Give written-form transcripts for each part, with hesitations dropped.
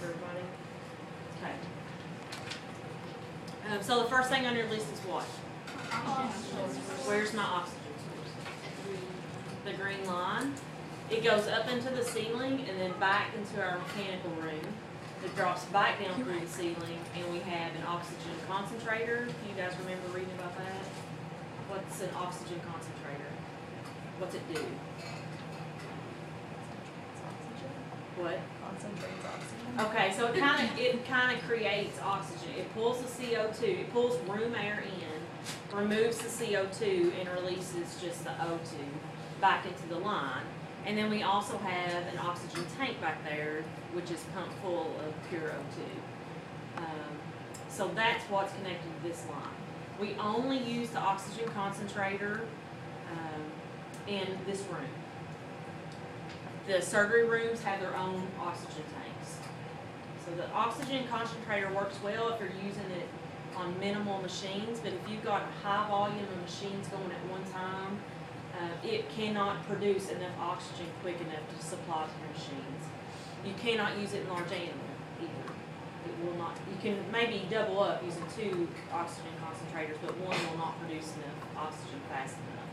for everybody? Okay. So the first thing on your list is what? Where's my oxygen source? The green line. It goes up into the ceiling and then back into our mechanical room. It drops back down through the ceiling, and we have an oxygen concentrator. Do you guys remember reading about that? What's an oxygen concentrator? What's it do? What? Concentrates oxygen. Okay, so it kind of creates oxygen. It pulls the CO2, it pulls room air in, removes the CO2, and releases just the O2 back into the line. And then we also have an oxygen tank back there, which is pumped full of pure O2. So that's what's connected to this line. We only use the oxygen concentrator in this room. The surgery rooms have their own oxygen tanks. So the oxygen concentrator works well if you're using it on minimal machines, but if you've got a high volume of machines going at one time, it cannot produce enough oxygen quick enough to supply to your machines. You cannot use it in large animal either. It will not. You can maybe double up using 2 oxygen concentrators, but one will not produce enough oxygen fast enough.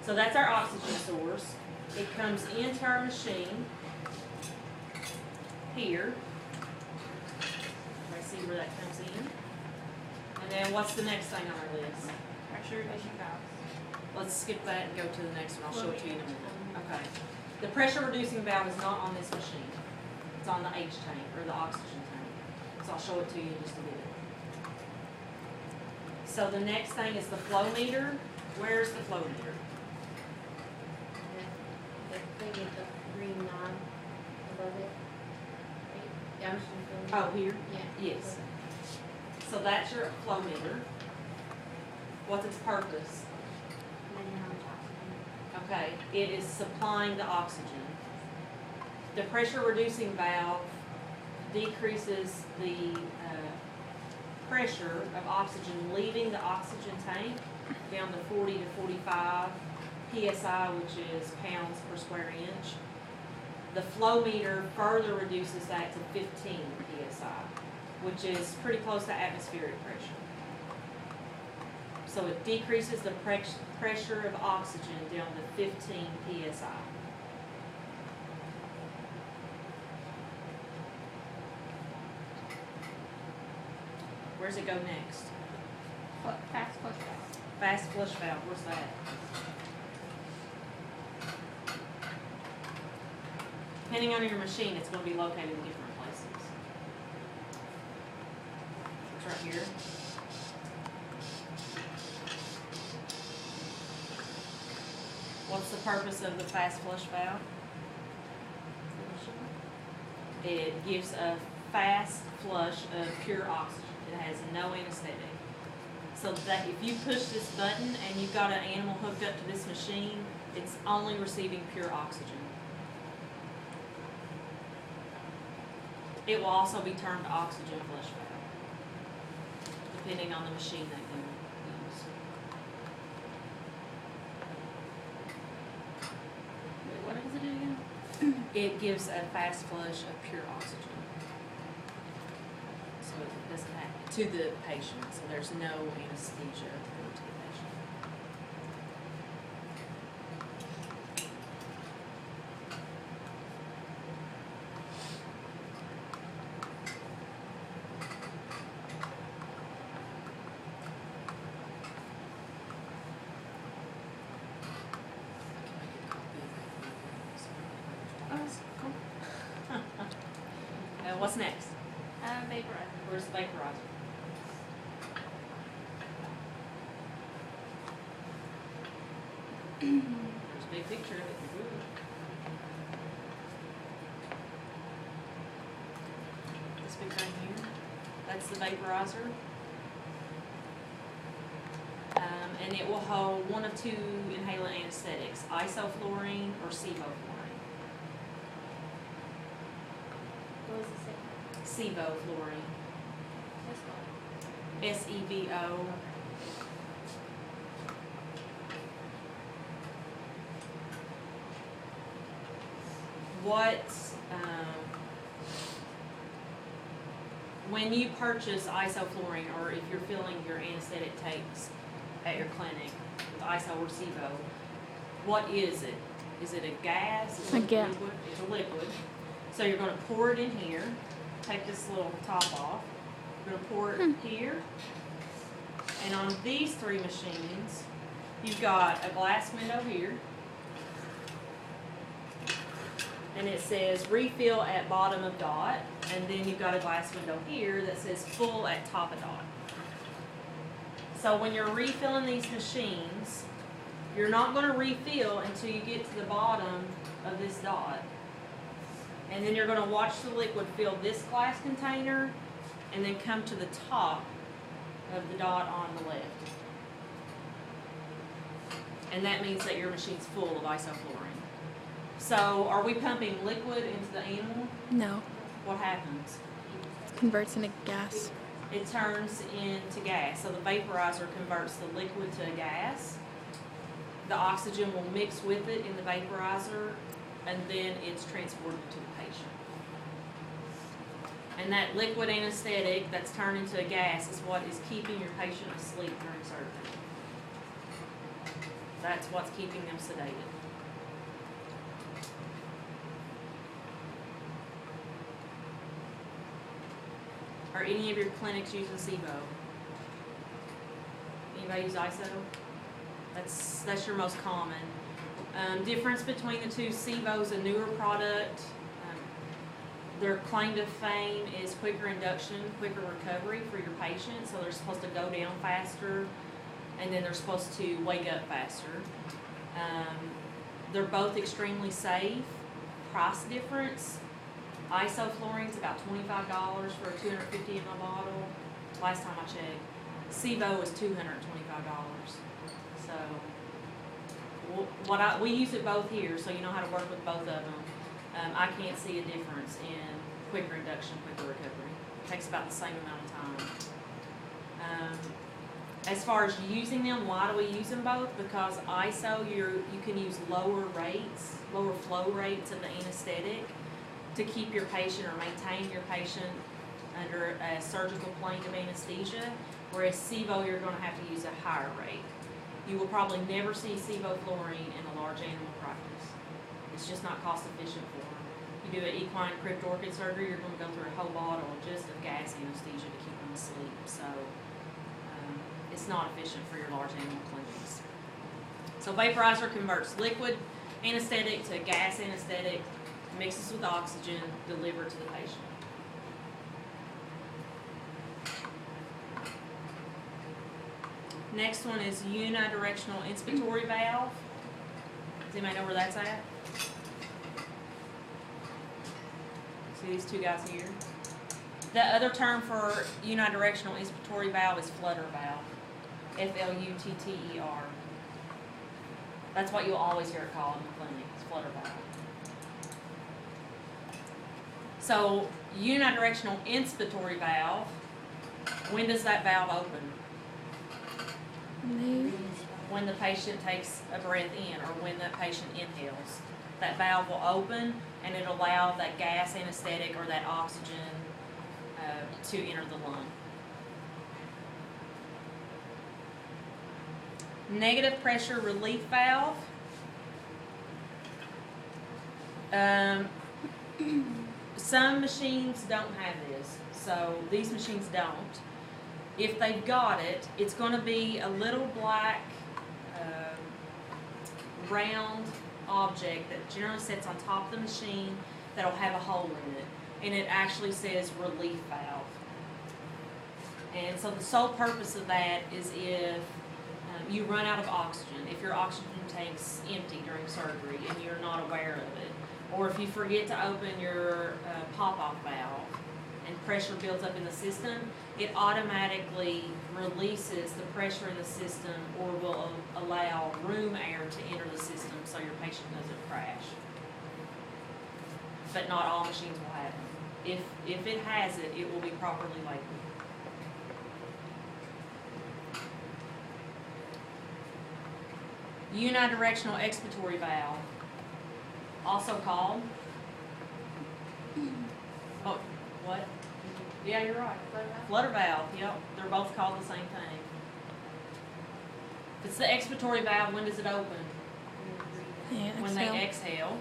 So that's our oxygen source. It comes into our machine here. Everybody see where that comes in? And then what's the next thing on our list? Pressure reducing valves. Let's skip that and go to the next one. I'll show it to you in a minute. Okay. The pressure reducing valve is not on this machine. It's on the H tank, or the oxygen tank. So I'll show it to you in just a minute. So the next thing is the flow meter. Where's the flow meter? They get the green line above it. Yeah, I'm just Oh, here? Yeah. Yes. So that's your flow meter. What's its purpose? Okay, it is supplying the oxygen. The pressure reducing valve decreases the pressure of oxygen leaving the oxygen tank down to 40 to 45 psi, which is pounds per square inch. The flow meter further reduces that to 15 psi, which is pretty close to atmospheric pressure. So it decreases the pressure of oxygen down to 15 psi. Where's it go next? Fast flush valve. Fast flush valve, where's that? Depending on your machine, it's going to be located in different places. It's right here. What's the purpose of the fast flush valve? It gives a fast flush of pure oxygen. It has no anesthetic. So that if you push this button and you've got an animal hooked up to this machine, it's only receiving pure oxygen. It will also be termed oxygen flush valve, depending on the machine that you use. Wait, what does it do again? It gives a fast flush of pure oxygen. So it doesn't have to the patient, so there's no anesthesia to the patient. What's next? Vaporizer. Where's the vaporizer? There's a big picture of it. This big thing here, that's the vaporizer. And it will hold one of 2 inhalant anesthetics, isoflurane or sevoflurane. What was the second? Sevoflurane. This one. SEVO. What when you purchase isoflurane, or if you're filling your anesthetic tapes at your clinic with iso or SIBO, what is it? Is it a gas? Is it gas. liquid? It's a liquid. So you're going to pour it in here. Take this little top off. You're going to pour it here. And on these three machines, you've got a glass window here. And it says refill at bottom of dot. And then you've got a glass window here that says full at top of dot. So when you're refilling these machines, you're not going to refill until you get to the bottom of this dot. And then you're going to watch the liquid fill this glass container and then come to the top of the dot on the left. And that means that your machine's full of isoflurane. So are we pumping liquid into the animal? No. What happens? Converts into gas. It turns into gas. So the vaporizer converts the liquid to a gas. The oxygen will mix with it in the vaporizer, and then it's transported to the patient. And that liquid anesthetic that's turned into a gas is what is keeping your patient asleep during surgery. That's what's keeping them sedated. Are any of your clinics using SIBO? Anybody use ISO? That's your most common. Difference between the two, SIBO's a newer product. Their claim to fame is quicker induction, quicker recovery for your patient. So they're supposed to go down faster, and then they're supposed to wake up faster. They're both extremely safe. Price difference, isoflurane's about $25 for a 250 ml bottle. Last time I checked. SIBO is $225. So we use it both here, so you know how to work with both of them. I can't see a difference in quicker induction, quicker recovery. It takes about the same amount of time. As far as using them, why do we use them both? Because ISO, you can use lower flow rates of the anesthetic to keep your patient or maintain your patient under a surgical plane of anesthesia, whereas SIBO, you're going to have to use a higher rate. You will probably never see sevoflurane in a large animal practice. It's just not cost efficient for them. You do an equine crypt orchid surgery, you're going to go through a whole bottle just of gas anesthesia to keep them asleep. So it's not efficient for your large animal clinics. So vaporizer converts liquid anesthetic to gas anesthetic, mixes with oxygen, delivered to the patient. Next one is unidirectional inspiratory valve. Does anybody know where that's at? See these two guys here? The other term for unidirectional inspiratory valve is flutter valve. F-L-U-T-T-E-R. That's what you'll always hear it called in the clinic, it's flutter valve. So, unidirectional inspiratory valve, when does that valve open? When the patient takes a breath in, or when that patient inhales. That valve will open and it'll allow that gas anesthetic or that oxygen to enter the lung. Negative pressure relief valve. Some machines don't have this, so these machines don't. If they've got it, it's going to be a little black round object that generally sits on top of the machine that'll have a hole in it, and it actually says relief valve. And so the sole purpose of that is if you run out of oxygen, if your oxygen tank's empty during surgery and you're not aware of it, or if you forget to open your pop-off valve and pressure builds up in the system, it automatically releases the pressure in the system or will allow room air to enter the system so your patient doesn't crash. But not all machines will have it. If it has it, it will be properly labeled. Unidirectional expiratory valve, also called, oh, what? Yeah, you're right. Flutter valve, yep, they're both called the same thing. If it's the expiratory valve, when does it open? Yeah, When exhale. they exhale.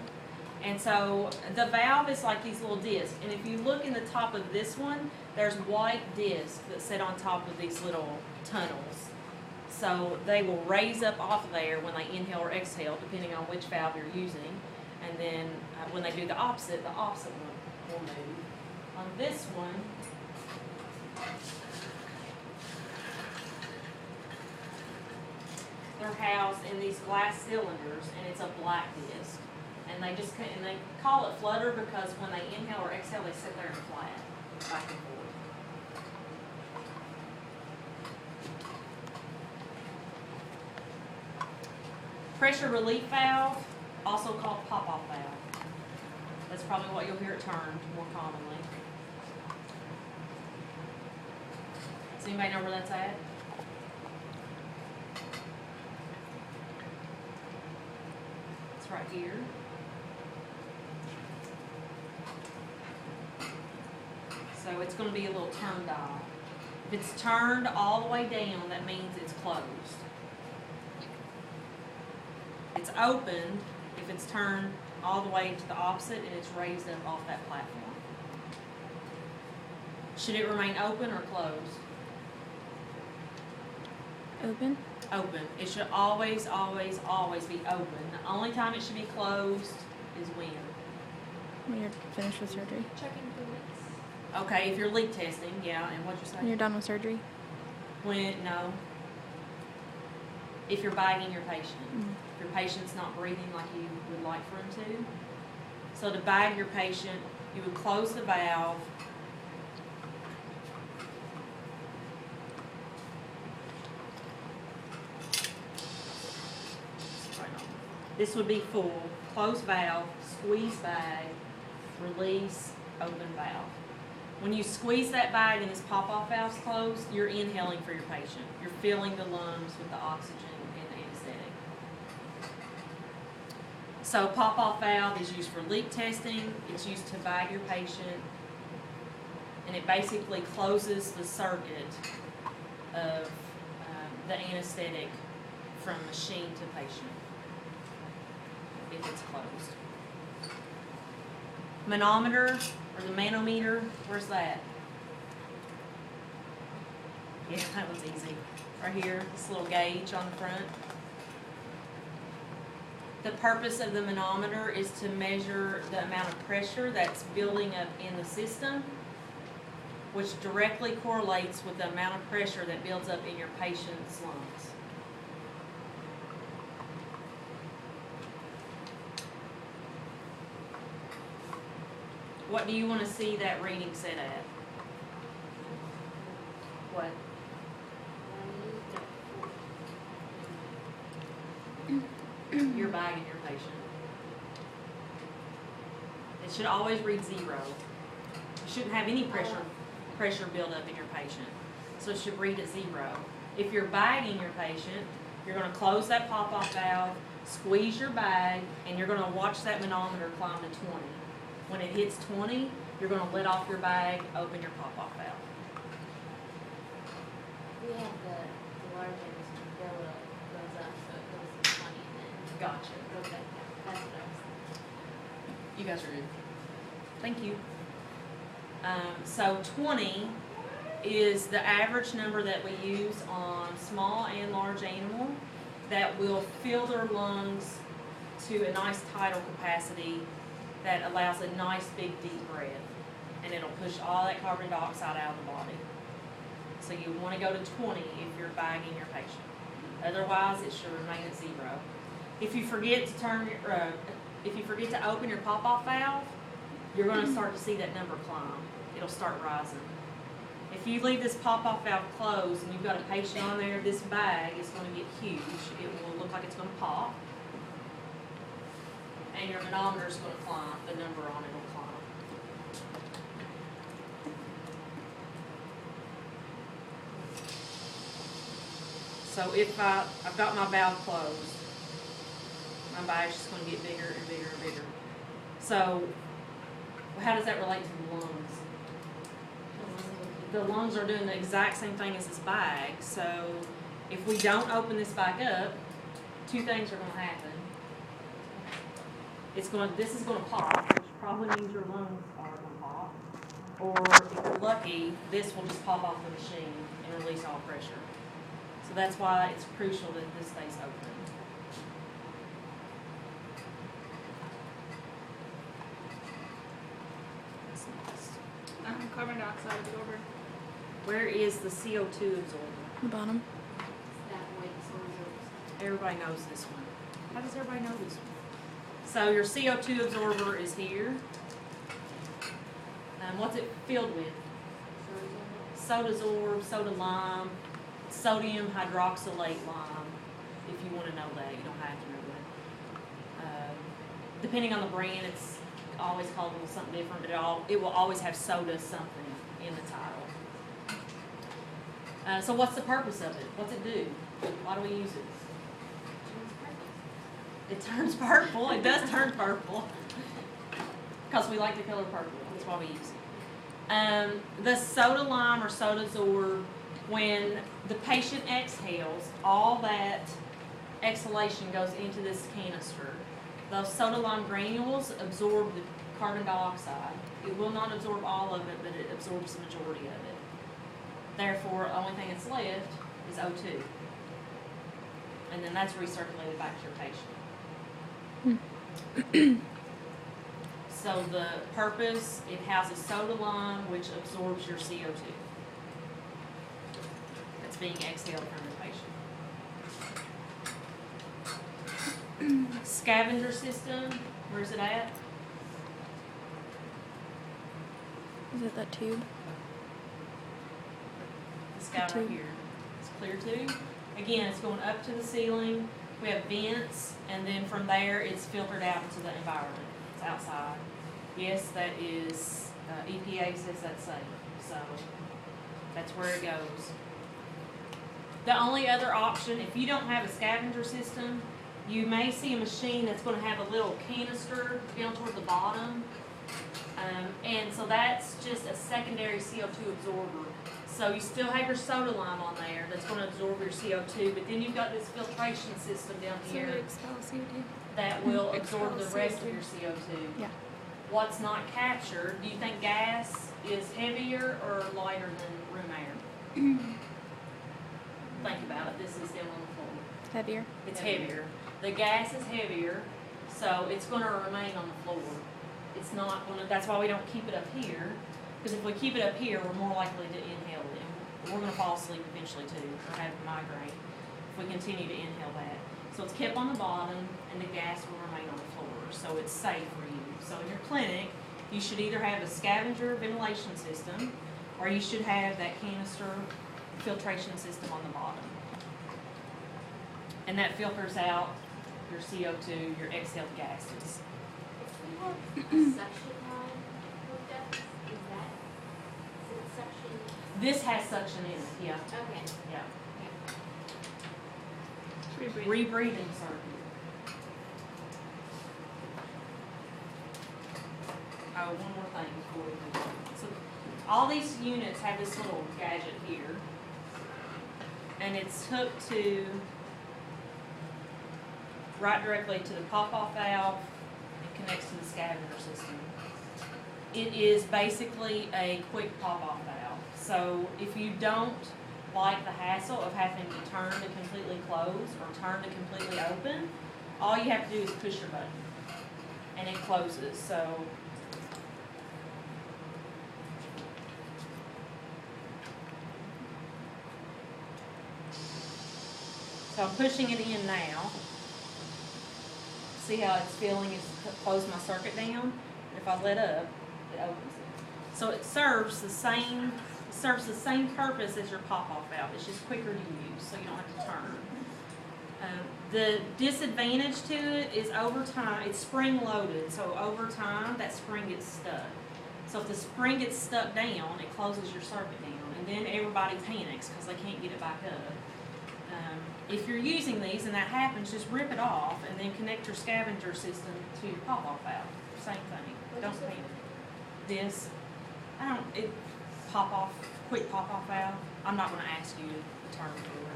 And so the valve is like these little discs. And if you look in the top of this one, there's white discs that sit on top of these little tunnels. So they will raise up off of there when they inhale or exhale, depending on which valve you're using. And then when they do the opposite one will move. On this one, they're housed in these glass cylinders, and it's a black disc. And they call it flutter because when they inhale or exhale, they sit there and flat, back and forth. Pressure relief valve, also called pop-off valve. That's probably what you'll hear it termed more commonly. Does anybody know where that's at? It's right here. So it's going to be a little turn dial. If it's turned all the way down, that means it's closed. It's opened if it's turned all the way to the opposite and it's raised up off that platform. Should it remain open or closed? Open. Open. It should always, always, always be open. The only time it should be closed is when? When you're finished with surgery. Checking for leaks. Okay, if you're leak testing, yeah, and what'd you say? When you're done with surgery. No. If you're bagging your patient. Mm. If your patient's not breathing like you would like for him to. So to bag your patient, you would close the valve. This would be full, close valve, squeeze bag, release, open valve. When you squeeze that bag and this pop-off valve's closed, you're inhaling for your patient. You're filling the lungs with the oxygen and the anesthetic. So pop-off valve is used for leak testing. It's used to bag your patient. And it basically closes the circuit of the anesthetic from machine to patient, if it's closed. Manometer, or the manometer, where's that? Yeah, that was easy. Right here, this little gauge on the front. The purpose of the manometer is to measure the amount of pressure that's building up in the system, which directly correlates with the amount of pressure that builds up in your patient's lungs. What do you want to see that reading set at? What? You're bagging your patient. It should always read 0. You shouldn't have any pressure build up in your patient. So it should read at 0. If you're bagging your patient, you're going to close that pop-off valve, squeeze your bag, and you're going to watch that manometer climb to 20. When it hits 20, you're going to let off your bag, open your pop-off valve. We have the large end build up, goes up, so it goes to 20 and then Gotcha. goes back down. That's what I was You guys are good. Thank you. So 20 is the average number that we use on small and large animal that will fill their lungs to a nice tidal capacity that allows a nice big deep breath, and it'll push all that carbon dioxide out of the body. So you want to go to 20 if you're bagging your patient. Otherwise, it should remain at 0. If you forget to open your pop-off valve, you're going to start to see that number climb. It'll start rising. If you leave this pop-off valve closed and you've got a patient on there, this bag is going to get huge. It will look like it's going to pop. And your manometer is going to climb. The number on it will climb. So if I've got my valve closed, my bag's just going to get bigger and bigger and bigger. So how does that relate to the lungs? the lungs are doing the exact same thing as this bag. So if we don't open this back up, two things are going to happen. This is going to pop, which probably means your lungs are going to pop. Or if you're lucky, this will just pop off the machine and release all pressure. So that's why it's crucial that this stays open. What's next? Carbon dioxide absorber. Where is the CO2 absorber? The bottom. That way the sun goes. Everybody knows this one. How does everybody know this one? So your CO2 absorber is here. What's it filled with? Soda Zorb, soda lime, sodium hydroxylate lime. If you want to know that, you don't have to know that. Depending on the brand, it's always called something different, but it will always have soda something in the title. So what's the purpose of it? What's it do? Why do we use it? It turns purple. It does turn purple. Because we like the color purple. That's why we use it. The soda lime or soda Zorb, when the patient exhales, all that exhalation goes into this canister. Those soda lime granules absorb the carbon dioxide. It will not absorb all of it, but it absorbs the majority of it. Therefore, the only thing that's left is O2. And then that's recirculated back to your patient. So the purpose, it houses soda lime, which absorbs your CO2. That's being exhaled from the patient. Scavenger system, where's it at? Is it that tube? This guy right tube. here. It's a clear tube. Again, it's going up to the ceiling. We have vents, and then from there, it's filtered out into the environment. It's outside. Yes, that is, EPA says that's safe, so that's where it goes. The only other option, if you don't have a scavenger system, you may see a machine that's going to have a little canister down toward the bottom, and so that's just a secondary CO2 absorber. So you still have your soda lime on there that's going to absorb your CO2, but then you've got this filtration system down here expel CO2. that will absorb the Expel rest of CO2. your CO2. Yeah. What's not captured, do you think gas is heavier or lighter than room air? Think about it, this is down on the floor. Heavier. It's heavier. The gas is heavier, so it's gonna remain on the floor. It's not gonna, that's why we don't keep it up here, because if we keep it up here, we're more likely to inhale it. And we're gonna fall asleep eventually too, or have a migraine, if we continue to inhale that. So it's kept on the bottom, and the gas will remain on the floor, so it's safe for you. So in your clinic, you should either have a scavenger ventilation system, or you should have that canister filtration system on the bottom. And that filters out your CO2, your exhaled gases. If we have a suction line hooked up, is it suction? This has suction in it, yeah, Okay. yeah. Rebreathe. Rebreathing circuit. Oh, one more thing before we move on. So all these units have this little gadget here, and it's hooked to right directly to the pop-off valve and connects to the scavenger system. It is basically a quick pop-off valve. So if you don't like the hassle of having to turn to completely close or turn to completely open, all you have to do is push your button and it closes. So I'm pushing it in now. See how it's feeling? It's closed my circuit down. If I let up, it opens it. So it serves the same purpose as your pop-off valve. It's just quicker to use, so you don't have to turn. The disadvantage to it is over time, it's spring-loaded, so over time, that spring gets stuck. So if the spring gets stuck down, it closes your circuit down, and then everybody panics because they can't get it back up. If you're using these and that happens, just rip it off and then connect your scavenger system to your pop-off valve. Same thing. Don't panic. This, pop-off, quick pop-off valve. I'm not gonna ask you to turn the fluid.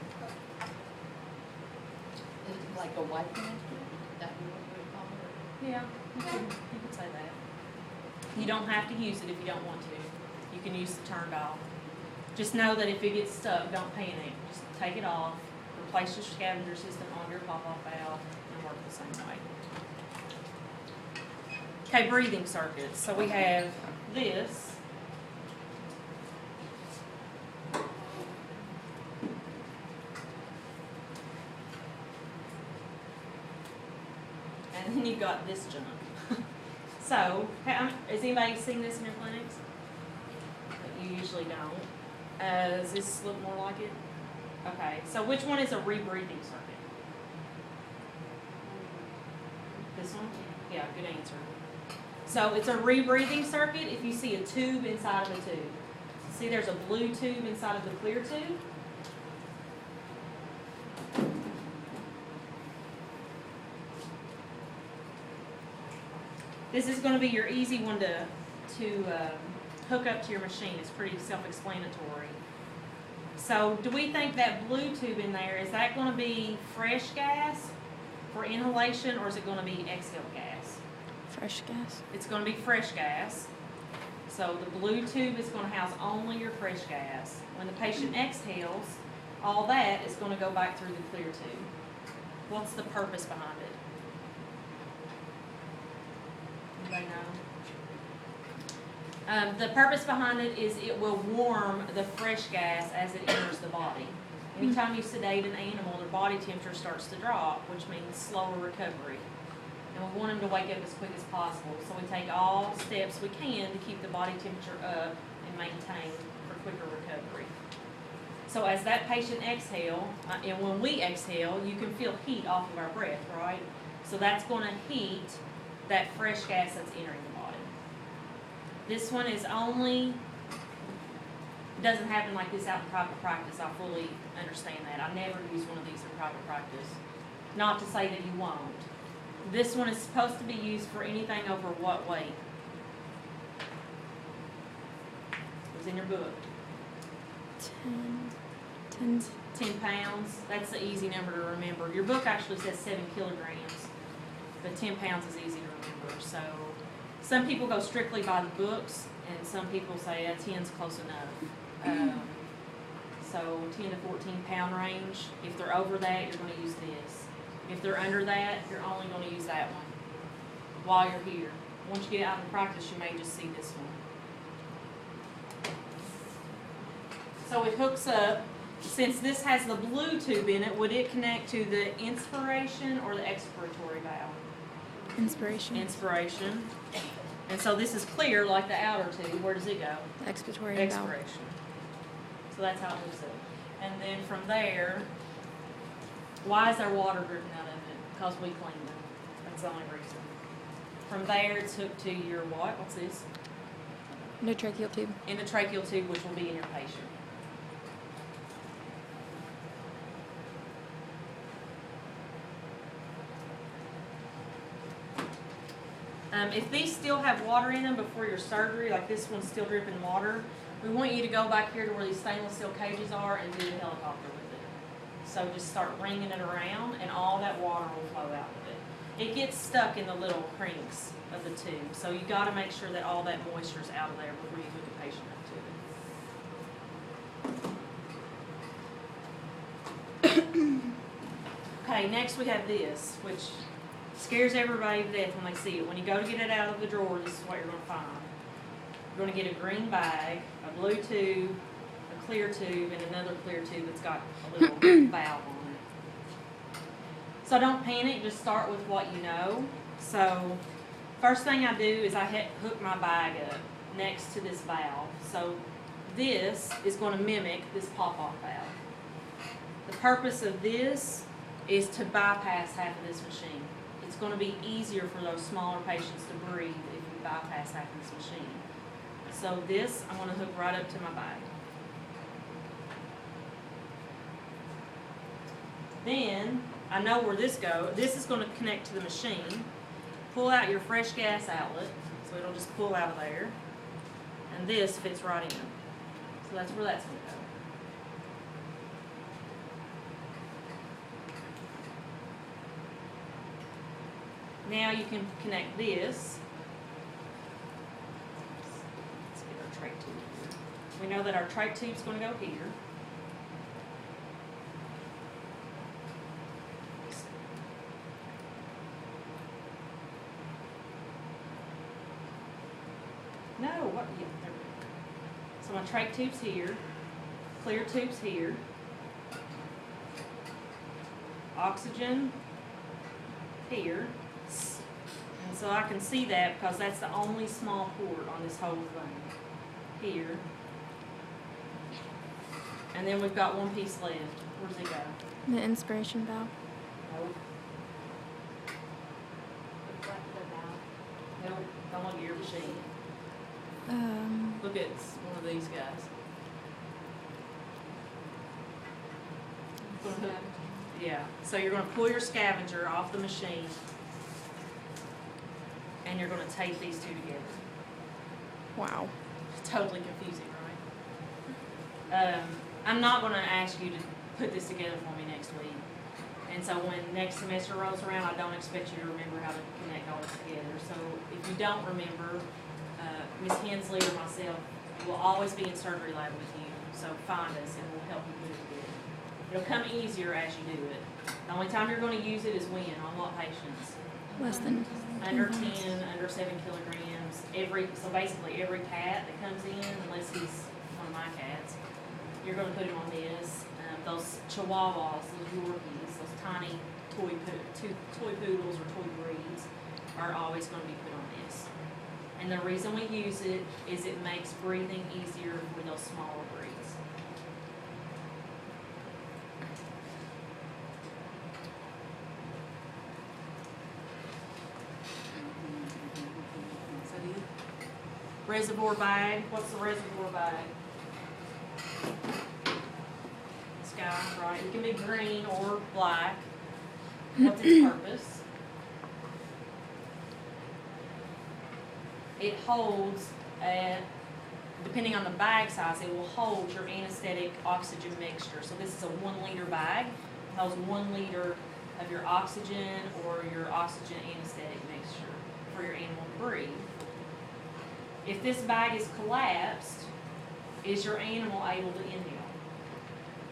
Is it like a white canister? That you would call it? Yeah, you could say that. You don't have to use it if you don't want to. You can use the turned off. Just know that if it gets stuck, don't panic. Just take it off, replace your scavenger system on your pop-off valve, and work the same way. Okay, breathing circuits. So we have this. And then you've got this junk. So, has anybody seen this in your clinics? But you usually don't. Does this look more like it? Okay, so which one is a rebreathing circuit? This one? Yeah, good answer. So it's a rebreathing circuit if you see a tube inside of a tube. See there's a blue tube inside of the clear tube? This is going to be your easy one to hook up to your machine. It's pretty self-explanatory. So do we think that blue tube in there, is that going to be fresh gas for inhalation, or is it going to be exhale gas? Fresh gas. It's going to be fresh gas. So the blue tube is going to house only your fresh gas. When the patient exhales, all that is going to go back through the clear tube. What's the purpose behind it? Anybody know? The purpose behind it is it will warm the fresh gas as it enters the body. Anytime you sedate an animal, their body temperature starts to drop, which means slower recovery. And we want them to wake up as quick as possible. So we take all steps we can to keep the body temperature up and maintain for quicker recovery. So as that patient exhale, and when we exhale, you can feel heat off of our breath, right? So that's going to heat that fresh gas that's entering the body. This one is only, doesn't happen like this out in private practice. I fully understand that. I never use one of these in private practice. Not to say that you won't. This one is supposed to be used for anything over what weight? It was in your book. 10 pounds. That's the easy number to remember. Your book actually says 7 kilograms, but 10 pounds is easy to remember. So some people go strictly by the books, and some people say 10's close enough. So 10 to 14 pound range. If they're over that, you're going to use this. If they're under that, you're only going to use that one while you're here. Once you get out in practice, you may just see this one. So it hooks up. Since this has the blue tube in it, would it connect to the inspiration or the expiratory valve? Inspiration. Inspiration. And so this is clear like the outer tube. Where does it go? Expiratory valve. Expiration. So that's how it hooks up. And then from there, why is there water dripping out of it? Because we cleaned it. That's the only reason. From there, it's hooked to your what? What's this? Endotracheal tube. Endotracheal tube, which will be in your patient. If these still have water in them before your surgery, like this one's still dripping water, we want you to go back here to where these stainless steel cages are and do the helicopter with it. So just start wringing it around, and all that water will flow out of it. It gets stuck in the little crinks of the tube, so you got to make sure that all that moisture is out of there before you hook a patient up to it. Okay, next we have this, which scares everybody to death when they see it. When you go to get it out of the drawer, this is what you're going to find. You're going to get a green bag, a blue tube, a clear tube, and another clear tube that's got a little valve on it. So don't panic, just start with what you know. So first thing I do is I hook my bag up next to this valve. So this is going to mimic this pop-off valve. The purpose of this is to bypass half of this machine. It's going to be easier for those smaller patients to breathe if you bypass half of this machine. So this, I'm going to hook right up to my bag. Then, I know where this goes. This is going to connect to the machine. Pull out your fresh gas outlet, so it'll just pull out of there. And this fits right in. So that's where that's gonna go. Now you can connect this. Let's get our trach tube here. We know that our trach tube's gonna go here. No, what, yeah, there we go. So my trach tube's here, clear tube's here. Oxygen here. And so I can see that because that's the only small port on this whole thing. Here. And then we've got one piece left. Where's it go? The inspiration valve. Nope. What the valve? Nope. Don't look at your machine. Look at one of these guys. Yeah, so you're gonna pull your scavenger off the machine and you're gonna tape these two together. Wow. It's totally confusing, right? I'm not gonna ask you to put this together for me next week. And so when next semester rolls around, I don't expect you to remember how to connect all this together. So if you don't remember, Ms. Hensley or myself will always be in surgery lab with you. So find us and we'll help you put it together. It'll come easier as you do it. The only time you're going to use it is when? On what patients? Less than Under 10, under 7 kilograms. So basically every cat that comes in, unless he's one of my cats, you're going to put him on this. Those chihuahuas, those Yorkies, those tiny toy poodles or toy breeds are always going to be put on this. And the reason we use it is it makes breathing easier for those smaller breeds. Reservoir bag. What's the reservoir bag? Sky, right? It can be green or black. What's its purpose? It holds, depending on the bag size, it will hold your anesthetic oxygen mixture. So this is a 1 liter bag. It holds 1 liter of your oxygen or your oxygen anesthetic mixture for your animal to breathe. If this bag is collapsed, is your animal able to inhale?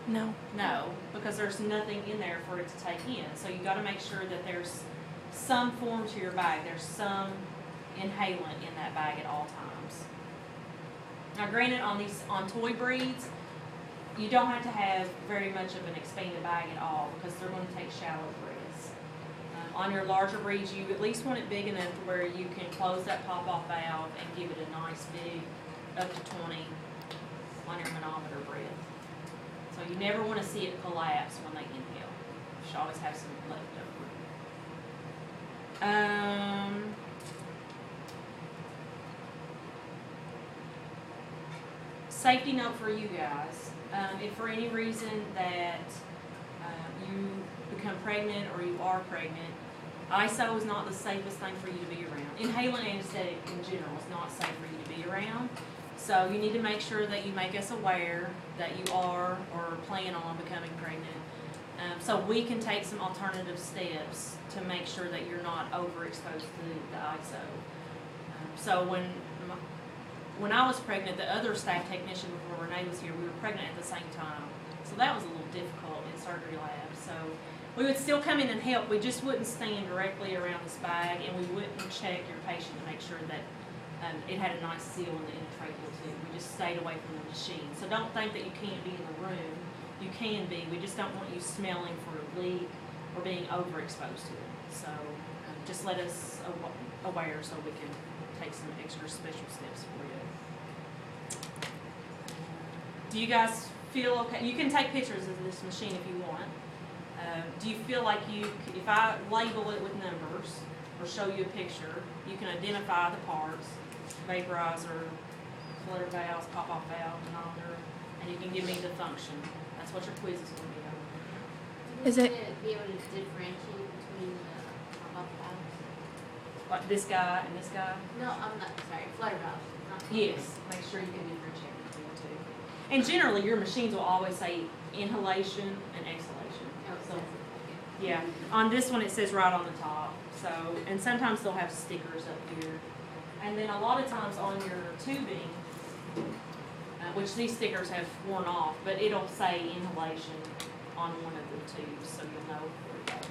no. No, because there's nothing in there for it to take in. So you got to make sure that there's some form to your bag. There's some inhalant in that bag at all times. Now, granted, on toy breeds, you don't have to have very much of an expanded bag at all because they're going to take shallow breaths. On your larger breeds, you at least want it big enough to where you can close that pop-off valve and give it a nice big, up to 20 on your manometer breath. So you never want to see it collapse when they inhale. You should always have some left over. Safety note for you guys. If for any reason that you become pregnant or you are pregnant, ISO is not the safest thing for you to be around. Inhalant anesthetic in general is not safe for you to be around. So you need to make sure that you make us aware that you are or plan on becoming pregnant. So we can take some alternative steps to make sure that you're not overexposed to the ISO. So when I was pregnant, the other staff technician before Renee was here, we were pregnant at the same time. So that was a little difficult in surgery labs. So we would still come in and help. We just wouldn't stand directly around this bag, and we wouldn't check your patient to make sure that it had a nice seal in the endotracheal tube. We just stayed away from the machine. So don't think that you can't be in the room. You can be. We just don't want you smelling for a leak or being overexposed to it. So just let us aware so we can take some extra special steps for you. Do you guys feel okay? You can take pictures of this machine if you want. Do you feel like if I label it with numbers or show you a picture, you can identify the parts, vaporizer, flutter valves, pop-off valve, manometer, and you can give me the function. That's what your quiz is going to be on. Is it- Be able to differentiate between the pop-up valves? Like this guy and this guy? No, I'm not, sorry, flutter valves. Not Yes. Make sure you can differentiate between the two. And generally, your machines will always say inhalation and exhalation. Oh, it So, says it, yeah, on this one it says right on the top. So, and sometimes they'll have stickers up here. And then a lot of times on your tubing, which these stickers have worn off, but it'll say inhalation on one of the tubes, so you'll know where it goes.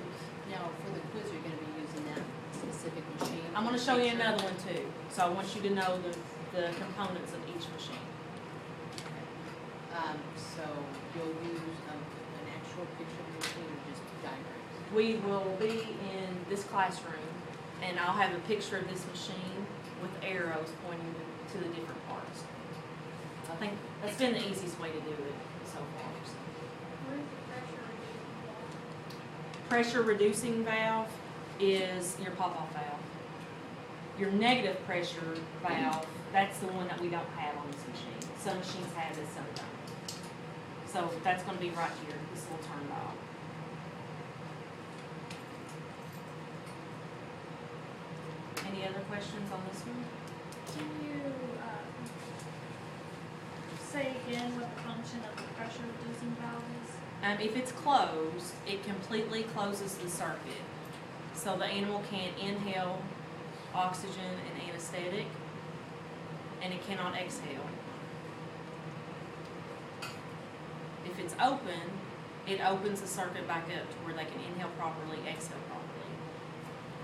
Now, for the quiz, you're gonna be using that specific machine? I'm gonna show you another one too. So I want you to know the components of each machine. So you'll use an actual picture of the machine or just diagrams? We will be in this classroom, and I'll have a picture of this machine with arrows pointing to the different parts. I think that's been the easiest way to do it so far. So. Where's the Pressure pressure reducing valve? reducing valve is your pop-off valve. Your negative pressure valve, that's the one that we don't have on this machine. Some machines have it, some don't. So that's going to be right here, this little turn dial. Any other questions on this one? Can you say again what the function of the pressure reducing valve is? If it's closed, it completely closes the circuit. So the animal can't inhale oxygen and anesthetic, and it cannot exhale. If it's open, it opens the circuit back up to where they can inhale properly, exhale properly.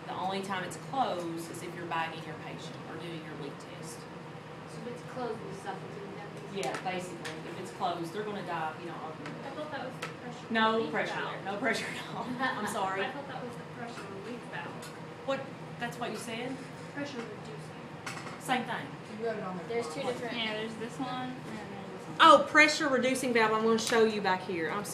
The only time it's closed is if you're bagging your patient or doing your leak test. So if it's closed, we suffocate them. Yeah, basically, if it's closed, they're gonna die if you don't open I it. thought that was the pressure No relief pressure valve. there, no pressure at all. I'm sorry. I thought that was the pressure relief valve. What, that's what you said? Pressure reducing. Same thing. You wrote it on the. There's two different. Yeah, there's this one and then this one. Oh, pressure reducing valve, I'm gonna show you back here, I'm sorry.